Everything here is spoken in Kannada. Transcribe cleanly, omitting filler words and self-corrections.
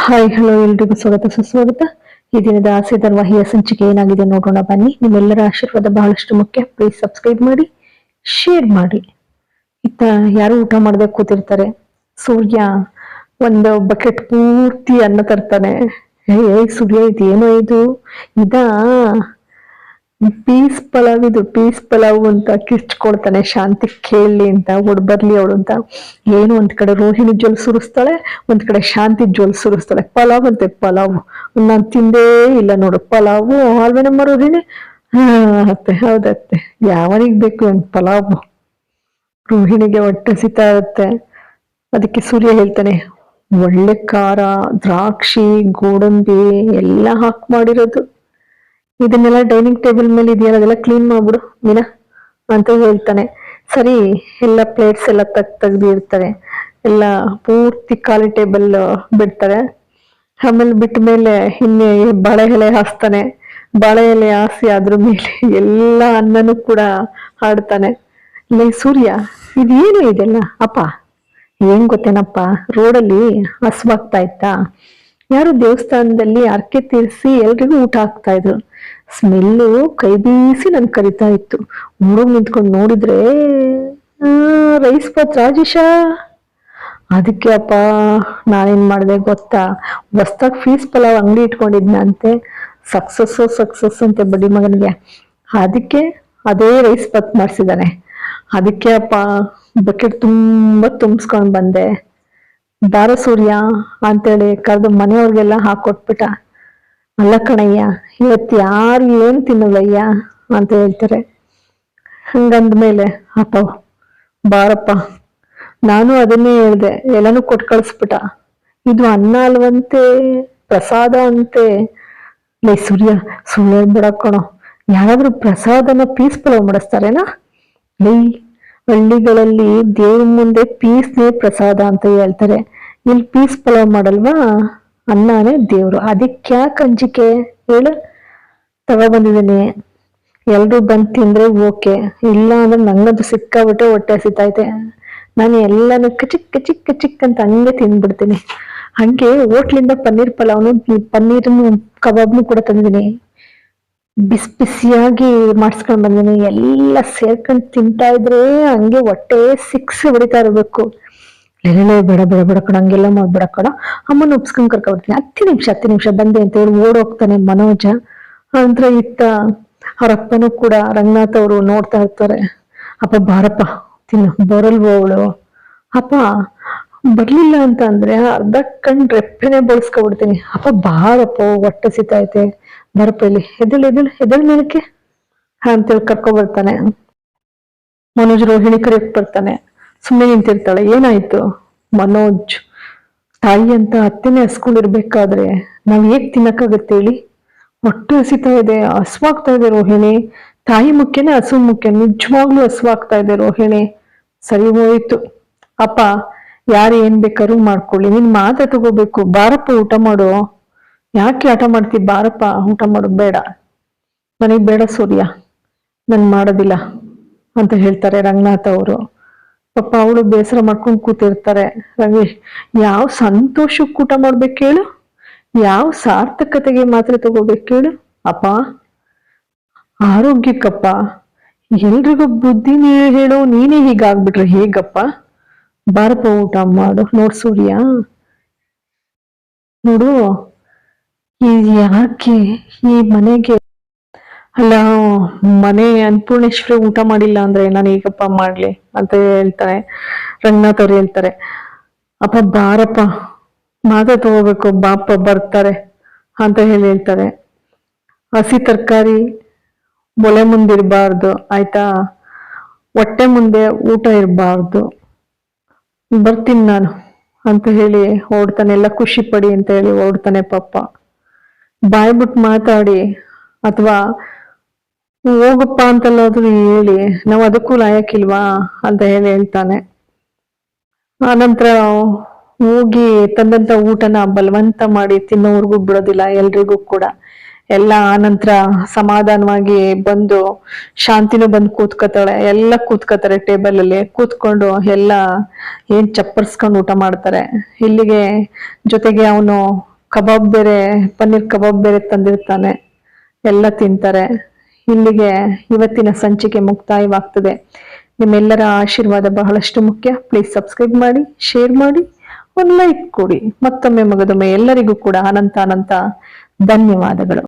ಹಾಯ್ ಹಲೋ ಎಲ್ರಿಗೂ ಸ್ವಾಗತ ಸುಸ್ವಾಗತ. ಈ ದಿನದ ಆಸೆ ಧಾರಾವಾಹಿಯ ಸಂಚಿಕೆ ಏನಾಗಿದೆ ನೋಡೋಣ ಬನ್ನಿ. ನಿಮ್ಮೆಲ್ಲರ ಆಶೀರ್ವಾದ ಬಹಳಷ್ಟು ಮುಖ್ಯ. ಪ್ಲೀಸ್ ಸಬ್ಸ್ಕ್ರೈಬ್ ಮಾಡಿ, ಶೇರ್ ಮಾಡಿ. ಇತ್ತ ಯಾರು ಊಟ ಮಾಡದೆ ಕೂತಿರ್ತಾರೆ. ಸೂರ್ಯ ಒಂದು ಬಕೆಟ್ ಪೂರ್ತಿ ಅನ್ನ ತರ್ತಾನೆ. ಸೂರ್ಯ ಇದೇನೋ ಇದು ಇದಾ ಪೀಸ್ ಪಲಾವ್ ಅಂತ ಕಿರ್ಚ್ಕೊಳ್ತಾನೆ. ಶಾಂತಿ ಕೇಳಲಿ ಅಂತ, ಬರ್ಲಿ ಅವಳು ಅಂತ. ಏನು ಒಂದ್ ಕಡೆ ರೋಹಿಣಿ ಜೋಲ್ ಸುರಿಸ್ತಾಳೆ, ಒಂದ್ ಕಡೆ ಶಾಂತಿ ಜೋಲ್ ಸುರಿಸ್ತಾಳೆ. ಪಲಾವ್ ಅಂತೆ ಪಲಾವ್, ನಾನ್ ತಿಂದೇ ಇಲ್ಲ ನೋಡು ಪಲಾವು. ಅಲ್ವೇ ನಮ್ಮ ರೋಹಿಣಿ? ಅತ್ತೆ ಹೌದತ್ತೆ, ಯಾವನಿಗ್ ಬೇಕು ಒಂದ್ ಪಲಾವ್? ರೋಹಿಣಿಗೆ ಹೊಟ್ಟೆ ಹಸಿತಾ ಇರುತ್ತೆ. ಅದಕ್ಕೆ ಸೂರ್ಯ ಹೇಳ್ತಾನೆ, ಒಳ್ಳೆ ಖಾರ, ದ್ರಾಕ್ಷಿ, ಗೋಡಂಬಿ ಎಲ್ಲ ಹಾಕಿ ಮಾಡಿರೋದು. ಇದನ್ನೆಲ್ಲ ಡೈನಿಂಗ್ ಟೇಬಲ್ ಮೇಲೆ ಇದೆಯಲ್ಲ, ಅದೆಲ್ಲ ಕ್ಲೀನ್ ಮಾಡ್ಬಿಡು ಮೀನಾ ಅಂತ ಹೇಳ್ತಾನೆ. ಸರಿ, ಎಲ್ಲ ಪ್ಲೇಟ್ಸ್ ಎಲ್ಲ ತೆಗ್ದಿರ್ತಾರೆ. ಎಲ್ಲ ಪೂರ್ತಿ ಖಾಲಿ ಟೇಬಲ್ ಬಿಡ್ತಾರೆ. ಆಮೇಲೆ ಬಿಟ್ಟ ಮೇಲೆ ಇನ್ನೇ ಬಾಳೆ ಎಲೆ ಹಾಸ್ತಾನೆ. ಬಾಳೆ ಎಲೆ ಹಾಸಿ ಅದ್ರ ಮೇಲೆ ಎಲ್ಲ ಅನ್ನನೂ ಕೂಡ ಹಾಡ್ತಾನೆ. ಲೇ ಸೂರ್ಯ, ಇದೇನು ಇದೆಲ್ಲ? ಅಪ್ಪ ಏನ್ ಗೊತ್ತೇನಪ್ಪ, ರೋಡಲ್ಲಿ ಹಸ್ವಾಗ್ತಾ ಇತ್ತಾ, ಯಾರು ದೇವಸ್ಥಾನದಲ್ಲಿ ಅರ್ಕೆ ತೀರಿಸಿ ಎಲ್ರಿಗೂ ಊಟ ಹಾಕ್ತಾ ಇದ್ರು. ಸ್ಮೆಲ್ಲು ಕೈ ಬೀಸಿ ನನ್ ಕರಿತಾ ಇತ್ತು. ಊರೋಗ್ ನಿಂತ್ಕೊಂಡು ನೋಡಿದ್ರೆ ರೈಸ್ ಬಾತ್ ರಾಜೇಶ. ಅದಕ್ಕೆ ಅಪ್ಪ ನಾನೇನ್ ಮಾಡಿದೆ ಗೊತ್ತಾ, ಹೊಸ್ದಾಗ್ ಫೀಸ್ ಪಲಾವ್ ಅಂಗಡಿ ಇಟ್ಕೊಂಡಿದ್ನಂತೆ. ಸಕ್ಸಸ್ ಅಂತೆ ಬಡ್ಡಿ ಮಗನಿಗೆ. ಅದಕ್ಕೆ ಅದೇ ರೈಸ್ ಬಾತ್ ಮಾಡಿಸಿದಾನೆ. ಅದಕ್ಕೆ ಅಪ್ಪ ಬಕೆಟ್ ತುಂಬಾ ತುಂಬಿಸ್ಕೊಂಡ್ ಬಂದೆ. ಬಾರ ಸೂರ್ಯ ಅಂತೇಳಿ ಕರೆದು ಮನೆಯವ್ರಿಗೆಲ್ಲ ಹಾಕೊಟ್ಬಿಟ್ಟ. ಅಲ್ಲ ಕಣಯ್ಯ, ಇವತ್ತು ಯಾರು ಏನ್ ತಿನ್ನೋದಯ್ಯ ಅಂತ ಹೇಳ್ತಾರೆ. ಹಂಗಂದ್ಮೇಲೆ ಅಪ್ಪ ಬಾರಪ್ಪ, ನಾನು ಅದನ್ನೇ ಹೇಳ್ದೆ, ಎಲ್ಲಾನು ಕೊಟ್ಟು ಕಳಿಸ್ಬಿಟ್ಟ. ಇದು ಅನ್ನ ಅಲ್ವಂತೆ, ಪ್ರಸಾದ ಅಂತೆ. ಲೇ ಸೂರ್ಯ, ಸುಳ್ಳು ಬಿಡಕ್ಕಣೋ, ಯಾರಾದ್ರೂ ಪ್ರಸಾದನ ಪೀಸ್ ಪಲಾವ್ ಮಾಡಿಸ್ತಾರೇನಾ? ಲೈ, ಹಳ್ಳಿಗಳಲ್ಲಿ ದೇವ್ರ ಮುಂದೆ ಪೀಸ್ನೇ ಪ್ರಸಾದ ಅಂತ ಹೇಳ್ತಾರೆ. ಇಲ್ಲಿ ಪೀಸ್ ಪಲಾವ್ ಮಾಡಲ್ವಾ? ಅನ್ನನೇ ದೇವ್ರು. ಅದಕ್ಕೆ ಯಾಕೆ ಅಂಜಿಕೆ ಹೇಳು? ತಗೊಬಂದಿದ್ದೀನಿ, ಎಲ್ರು ಬಂದು ತಿಂದ್ರೆ ಓಕೆ, ಇಲ್ಲ ಅಂದ್ರೆ ನಂಗಂತೂ ಸಿಕ್ಕಾಬಿಟ್ಟೆ ಹೊಟ್ಟೆ ಹಸಿತೈತೆ. ನಾನು ಎಲ್ಲಾನು ಕಚಿಕ್ ಅಂತ ಹಂಗೆ ತಿಂದ್ಬಿಡ್ತೀನಿ. ಹಂಗೆ ಹೋಟ್ಲಿಂದ ಪನ್ನೀರ್ ಪಲಾವ್ನು ಪನ್ನೀರ್ನು ಕಬಾಬ್ನು ಕೂಡ ತಂದಿದ್ದೀನಿ. ಬಿಸಿಯಾಗಿ ಮಾಡಿಸ್ಕೊಂಡ್ ಬಂದಿನಿ. ಎಲ್ಲ ಸೇರ್ಕೊಂಡ್ ತಿಂತಾ ಇದ್ರೆ ಹಂಗೆ ಹೊಟ್ಟೆ ಸಿಕ್ಸ್ ಹೊಡಿತಾ ಇರ್ಬೇಕು. ಬೇಡ ಕಣ, ಹಂಗೆಲ್ಲ ಮಾಡ್ಬೇಡ ಕಣ, ಅಮ್ಮನ ಒಪ್ಸ್ಕೊಂಡ್ ಕರ್ಕೊಬಿಡ್ತೀನಿ. 10 ನಿಮಿಷ ಬಂದೆ ಅಂತ ಹೇಳಿ ಓಡೋಗ್ತಾನೆ ಮನೋಜ. ಅಂತ ಇತ್ತ ಅವ್ರಪ್ಪನೂ ಕೂಡ ರಂಗನಾಥ್ ಅವರು ನೋಡ್ತಾ ಇರ್ತಾರೆ. ಅಪ್ಪ ಬಾರಪ್ಪ ತಿನ್ನು, ಬರಲ್ವೋ ಅವಳು? ಅಪ್ಪ ಬರ್ಲಿಲ್ಲ ಅಂತ ಅಂದ್ರೆ ಅರ್ಧ ಕಣ್ ರೆಪ್ಪೆನೆ ಬಳಸ್ಕೊಬಿಡ್ತೀನಿ. ಅಪ್ಪ ಬಾರಪ್ಪ, ಹೊಟ್ಟೆ ಸಿತೈತೆ, ಬರಪ್ಪ ಇಲ್ಲಿ, ಎದಳ್ ಮೇಲಕ್ಕೆ ಅಂತೇಳಿ ಕರ್ಕೊಬರ್ತಾನೆ. ಮನೋಜ್ ರೋಹಿಣಿ ಕರೆಯಕ್ ಬರ್ತಾನೆ. ಸುಮ್ಮನೆ ನಿಂತಿರ್ತಾಳೆ. ಏನಾಯ್ತು ಮನೋಜ್? ತಾಯಿ ಅಂತ ಅತ್ತೆನೆ ಹಸ್ಕೊಂಡಿರ್ಬೇಕಾದ್ರೆ ನಾವ್ ಹೇಗ್ ತಿನ್ನಕ್ಕಾಗತ್ತೆ ಹೇಳಿ? ಹೊಟ್ಟೆ ಹಸಿತಾ ಇದೆ, ಹಸ್ವಾಗ್ತಾ ಇದೆ ರೋಹಿಣಿ. ತಾಯಿ ಮುಖ್ಯನೇ ಹಸು ಮುಖ್ಯ? ನಿಜವಾಗ್ಲೂ ಹಸ್ವಾಗ್ತಾ ಇದೆ ರೋಹಿಣಿ. ಸರಿ ಹೋಯ್ತು ಅಪ್ಪ, ಯಾರು ಏನ್ ಬೇಕಾದ್ರೂ ಮಾಡ್ಕೊಳ್ಳಿ, ನೀನ್ ಮಾತ್ರ ತಗೋಬೇಕು. ಬಾರಪ್ಪ ಊಟ ಮಾಡು. ಯಾಕೆ ಆಟ ಮಾಡ್ತೀವಿ? ಬಾರಪ್ಪ ಊಟ ಮಾಡು. ಬೇಡ, ನನಗ್ ಬೇಡ ಸೂರ್ಯ, ನನ್ ಮಾಡೋದಿಲ್ಲ ಅಂತ ಹೇಳ್ತಾರೆ ರಂಗನಾಥ್ ಅವರು. ಪಾಪ ಅವಳು ಬೇಸರ ಮಾಡ್ಕೊಂಡು ಕೂತಿರ್ತಾರೆ. ರಮೇಶ್, ಯಾವ ಸಂತೋಷಕ್ಕೆ ಊಟ ಮಾಡ್ಬೇಕು ಹೇಳು? ಯಾವ ಸಾರ್ಥಕತೆಗೆ ಮಾತ್ರ ತಗೋಬೇಕು ಹೇಳು? ಅಪ್ಪ ಆರೋಗ್ಯಕ್ಕಪ್ಪ, ಎಲ್ರಿಗೂ ಬುದ್ಧಿ ಹೇಳೋ ನೀನೇ ಹೀಗಾಗ್ಬಿಟ್ರೆ ಹೇಗಪ್ಪ? ಬಾರಪ್ಪ ಊಟ ಮಾಡು. ನೋಡ್ ಸೂರ್ಯ, ನೋಡು, ಈ ಯಾಕೆ ಈ ಮನೆಗೆ ಅಲ್ಲ, ಮನೆ ಅನ್ನಪೂರ್ಣೇಶ್ವರಿ ಊಟ ಮಾಡಿಲ್ಲ ಅಂದ್ರೆ ನಾನು ಈಗಪ್ಪ ಮಾಡ್ಲಿ ಅಂತ ಹೇಳ್ತಾರೆ ರಂಗನಾಥ್ ಅವ್ರು. ಹೇಳ್ತಾರೆ, ಅಪ್ಪ ಬಾರಪ್ಪ, ಮಾತ್ರ ತಗೋಬೇಕು, ಬಾಪ ಬರ್ತಾರೆ ಅಂತ ಹೇಳ್ತಾರೆ. ಹಸಿ ತರಕಾರಿ ಒಲೆ ಮುಂದಿರ್ಬಾರ್ದು ಆಯ್ತಾ, ಹೊಟ್ಟೆ ಮುಂದೆ ಊಟ ಇರಬಾರ್ದು. ಬರ್ತೀನಿ ನಾನು ಅಂತ ಹೇಳಿ ಹೊರಡ್ತಾನೆ. ಎಲ್ಲ ಖುಷಿ ಪಡಿ ಅಂತ ಹೇಳಿ ಹೊರಡ್ತಾನೆ. ಪಾಪ ಬಾಯ್ಬಿಟ್ಟು ಮಾತಾಡಿ ಅಥವಾ ಹೋಗಪ್ಪ ಅಂತೆಲ್ಲಾದ್ರೂ ಹೇಳಿ ನಾವ್ ಅದಕ್ಕೂ ಲಾಯಕ್ಕಿಲ್ವಾ ಅಂತ ಹೇಳ್ತಾನೆ. ಆನಂತರ ಹೋಗಿ ತಂದಂತ ಊಟನ ಬಲವಂತ ಮಾಡಿ ತಿನ್ನೋವರೆಗೂ ಬಿಡೋದಿಲ್ಲ ಎಲ್ರಿಗೂ ಕೂಡ. ಎಲ್ಲ ಆನಂತರ ಸಮಾಧಾನವಾಗಿ ಬಂದು ಶಾಂತಿನೂ ಬಂದು ಕೂತ್ಕೋತಾಳೆ. ಎಲ್ಲ ಕೂತ್ಕೋತಾರೆ ಟೇಬಲ್ ಅಲ್ಲಿ. ಕೂತ್ಕೊಂಡು ಎಲ್ಲ ಏನ್ ಚಪ್ಪರ್ಸ್ಕೊಂಡು ಊಟ ಮಾಡ್ತಾರೆ. ಇಲ್ಲಿಗೆ ಜೊತೆಗೆ ಅವನು ಕಬಾಬ್ ಬೇರೆ, ಪನ್ನೀರ್ ಕಬಾಬ್ ಬೇರೆ ತಂದಿರ್ತಾನೆ, ಎಲ್ಲ ತಿಂತಾರೆ. ಇಲ್ಲಿಗೆ ಇವತ್ತಿನ ಸಂಚಿಕೆ ಮುಕ್ತಾಯವಾಗ್ತದೆ. ನಿಮ್ಮೆಲ್ಲರ ಆಶೀರ್ವಾದ ಬಹಳಷ್ಟು ಮುಖ್ಯ. ಪ್ಲೀಸ್ ಸಬ್ಸ್ಕ್ರೈಬ್ ಮಾಡಿ, ಶೇರ್ ಮಾಡಿ, ಒಂದು ಲೈಕ್ ಕೊಡಿ. ಮತ್ತೊಮ್ಮೆ ಮಗದೊಮ್ಮೆ ಎಲ್ಲರಿಗೂ ಕೂಡ ಅನಂತ ಧನ್ಯವಾದಗಳು.